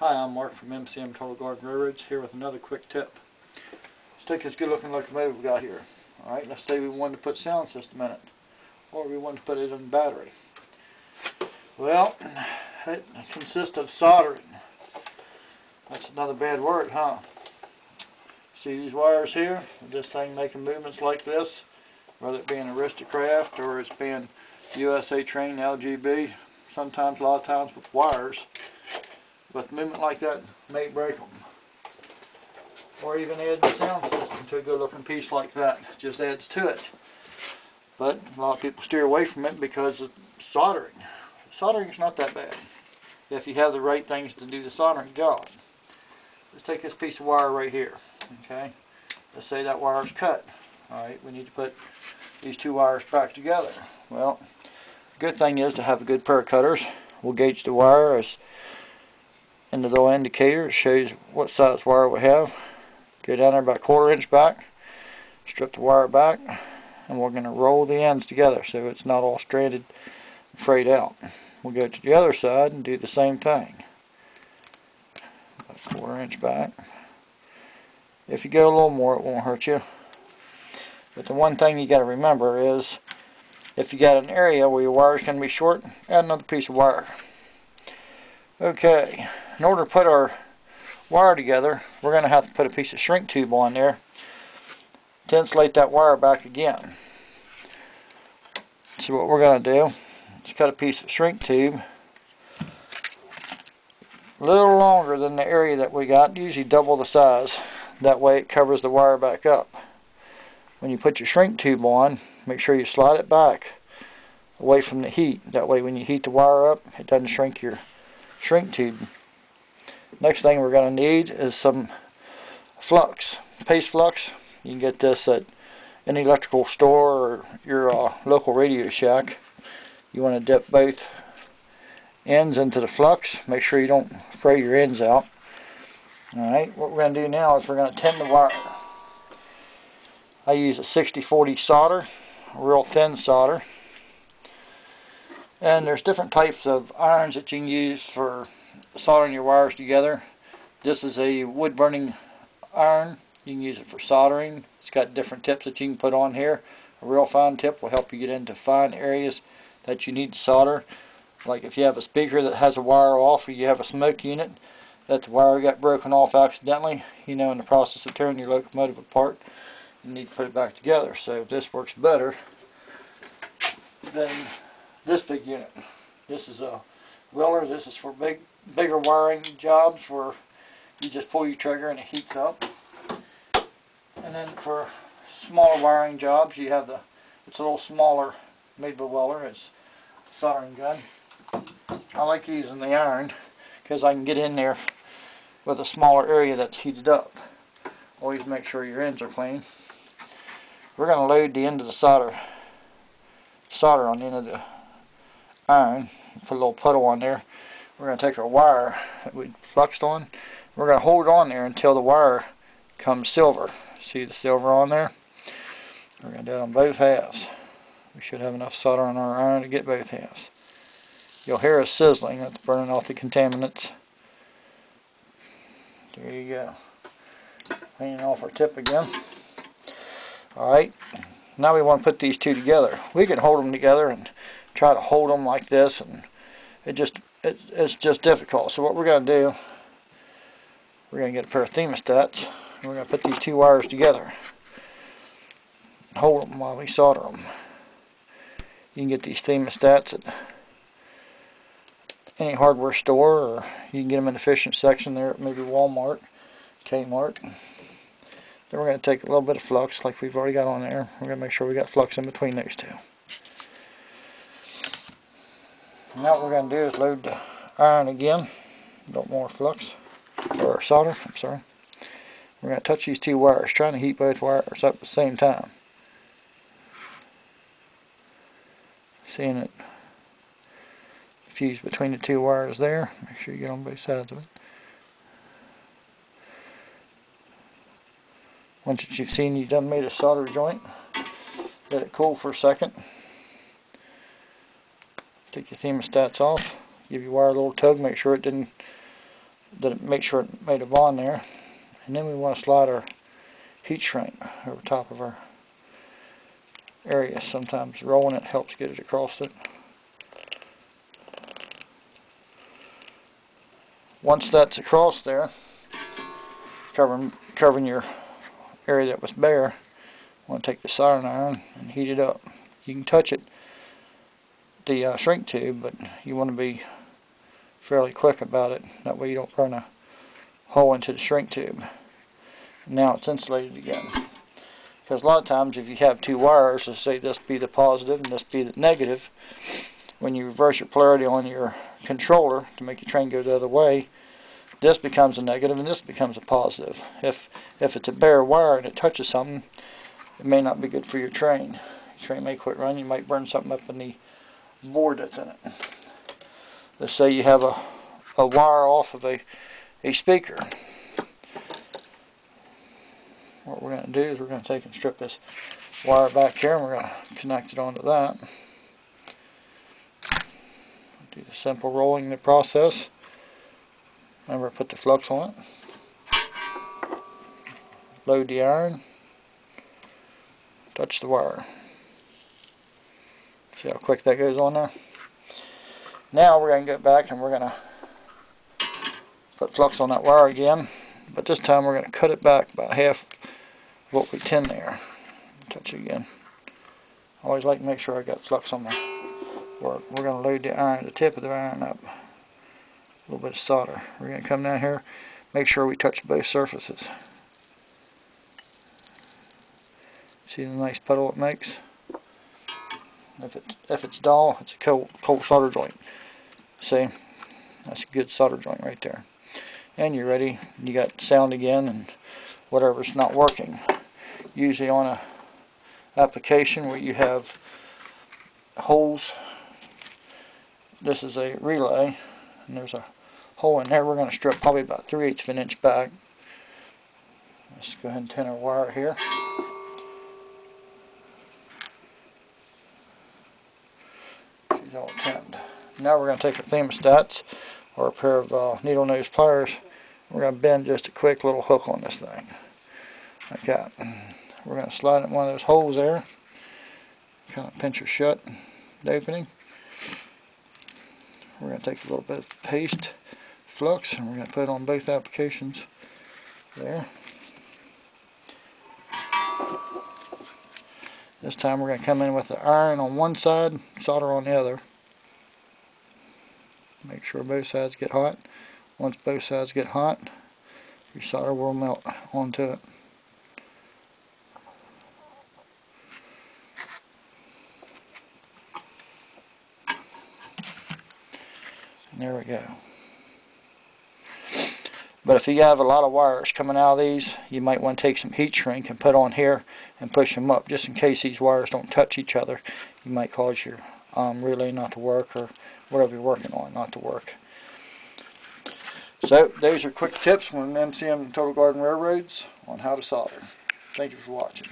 Hi, I'm Mark from MCM Total Garden Railroads here with another quick tip. Let's take this good looking locomotive we got here. Alright, let's say we wanted to put sound system in it, or we wanted to put it in battery. Well, it consists of soldering. That's another bad word, huh? See these wires here? This thing making movements like this, whether it be an Aristocraft or it's being USA Train, LGB, sometimes a lot of times with wires. With movement like that, may break them. Or even add the sound system to a good looking piece like that. It just adds to it. But a lot of people steer away from it because of soldering. Soldering is not that bad if you have the right things to do the soldering job. Let's take this piece of wire right here. Okay, let's say that wire is cut. Alright, we need to put these two wires back together. Well, the good thing is to have a good pair of cutters. We'll gauge the wire as in the little indicator. It shows what size wire we have. Go down there about 1/4 inch back, strip the wire back, and we're going to roll the ends together so it's not all stranded and frayed out. We'll go to the other side and do the same thing. About 1/4 inch back. If you go a little more, it won't hurt you. But the one thing you got to remember is if you got an area where your wire is going to be short, add another piece of wire. Okay, in order to put our wire together, we're going to have to put a piece of shrink tube on there to insulate that wire back again. So what we're going to do is cut a piece of shrink tube a little longer than the area that we got, usually double the size. That way it covers the wire back up. When you put your shrink tube on, make sure you slide it back away from the heat. That way when you heat the wire up, it doesn't shrink your shrink tube. Next thing we're going to need is some flux, paste flux. You can get this at any electrical store or your local Radio Shack. You want to dip both ends into the flux. Make sure you don't fray your ends out. Alright, what we're going to do now is we're going to tin the wire. I use a 60-40 solder, a real thin solder. And there's different types of irons that you can use for soldering your wires together. This is a wood burning iron. You can use it for soldering. It's got different tips that you can put on here. A real fine tip will help you get into fine areas that you need to solder. Like if you have a speaker that has a wire off, or you have a smoke unit that the wire got broken off accidentally, you know, in the process of tearing your locomotive apart, you need to put it back together. So this works better than this big unit. This is a Willer. This is for bigger wiring jobs where you just pull your trigger and it heats up. And then for smaller wiring jobs, you have it's a little smaller, made by Willer. It's a soldering gun. I like using the iron because I can get in there with a smaller area that's heated up. Always make sure your ends are clean. We're going to load the end of the solder on the end of the iron, put a little puddle on there. We're going to take our wire that we fluxed on, we're going to hold on there until the wire comes silver. See the silver on there? We're going to do it on both halves. We should have enough solder on our iron to get both halves. You'll hear a sizzling. That's burning off the contaminants. There you go. Cleaning off our tip again. Alright, now we want to put these two together. We can hold them together and try to hold them like this, and it's just difficult. So what we're going to do, we're going to get a pair of thermostats, and we're going to put these two wires together. Hold them while we solder them. You can get these thermostats at any hardware store, or you can get them in the efficient section there at maybe Walmart, Kmart. Then we're going to take a little bit of flux like we've already got on there. We're going to make sure we got flux in between those two. Now what we're going to do is load the iron again. A little more flux, or solder, I'm sorry. We're going to touch these two wires, trying to heat both wires up at the same time. Seeing it fuse between the two wires there. Make sure you get on both sides of it. Once you've seen you've done made a solder joint, let it cool for a second. Take your thermostats off, give your wire a little tug, make sure it didn't make sure it made a bond there. And then we want to slide our heat shrink over top of our area. Sometimes rolling it helps get it across it. Once that's across there, covering your area that was bare, you want to take the soldering iron and heat it up. You can touch it, the shrink tube, but you want to be fairly quick about it. That way you don't burn a hole into the shrink tube. Now it's insulated again. Because a lot of times if you have two wires, let's say this be the positive and this be the negative, when you reverse your polarity on your controller to make your train go the other way, this becomes a negative and this becomes a positive. If it's a bare wire and it touches something, it may not be good for your train. Your train may quit running. You might burn something up in the board that's in it. Let's say you have a wire off of a speaker. What we're going to do is we're going to take and strip this wire back here and we're going to connect it onto that. Do the simple rolling the process. Remember, put the flux on it. Load the iron. Touch the wire. See how quick that goes on there? Now we're going to go back and we're going to put flux on that wire again. But this time we're going to cut it back about half what we tin there. Touch it again. I always like to make sure I got flux on my work. We're going to load the iron, the tip of the iron up. A little bit of solder. We're going to come down here, make sure we touch both surfaces. See the nice puddle it makes? If it's dull, it's a cold solder joint. See? That's a good solder joint right there. And you're ready. You got sound again and whatever's not working. Usually on a application where you have holes, this is a relay and there's a hole in there. We're going to strip probably about 3/8 of an inch back. Let's go ahead and tin our wire here. She's all tinned. Now we're going to take our thermostats or a pair of needle nose pliers. We're going to bend just a quick little hook on this thing, like that. We're going to slide it in one of those holes there. Kind of pinch her shut, the opening. We're going to take a little bit of paste, flux, and we're going to put it on both applications there. This time we're going to come in with the iron on one side, solder on the other. Make sure both sides get hot. Once both sides get hot, your solder will melt onto it. And there we go. But if you have a lot of wires coming out of these, you might want to take some heat shrink and put on here and push them up, just in case these wires don't touch each other. You might cause your relay not to work, or whatever you're working on not to work. So those are quick tips from MCM Total Garden Railroads on how to solder. Thank you for watching.